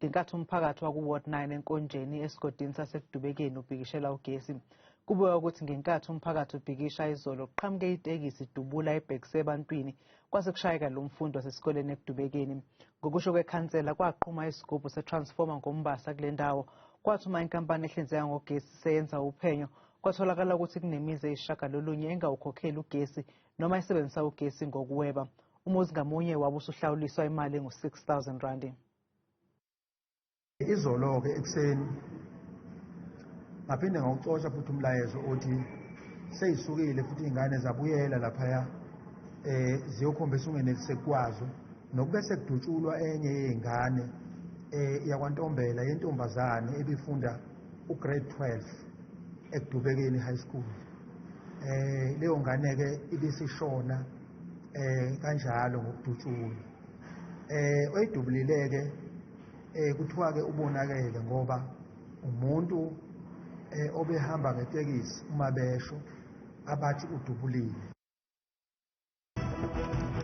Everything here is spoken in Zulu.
ngenkathi umphakathi waku Ward 9 eNkonjeni esigodini sas'Ekudubekeni ubhikishela ugesi. Kubukeka ukuthi ngenkathi umphakathi ubhikisha izolo kuqhamuke itekisi idubula ebhekise ebantwini kwase kushayeka lo mfundi wasesikoleni eKudubekeni. Ngokusho kwekhansela kwaqhuma isigubhu setransformer ngombasa kule ndawo. Kwathi uma inkampani ehlinzeka ngogesi seyenza uphenyo kwatholakala ukuthi kunemizi eyisishagalolunye engawukhokheli ugesi noma isebenzisa ugesi ngokuweba. Umuzi ngamunye wabe usuhlawuliswa imali engu-R6,000. Izolo-ke ekuseni ngaphinde ngawucosha futhi umlayezo othi seyisukile futhi iy'ngane zabuyela laphaya ziyokhombisa ungeneliseki kwazo nokube sekudutshulwa enye yey'ngane yakwaNtombela yentombazane ebifunda ugrade 12 eKudubekeni High School. Leyo ngane-ke ibisishona kanjalo ngokudutshulwa. Oyidubulile-ke kuthiwa-ke ubonakele ngoba umuntu obehamba ngetekisi uma besho abathi udubulile.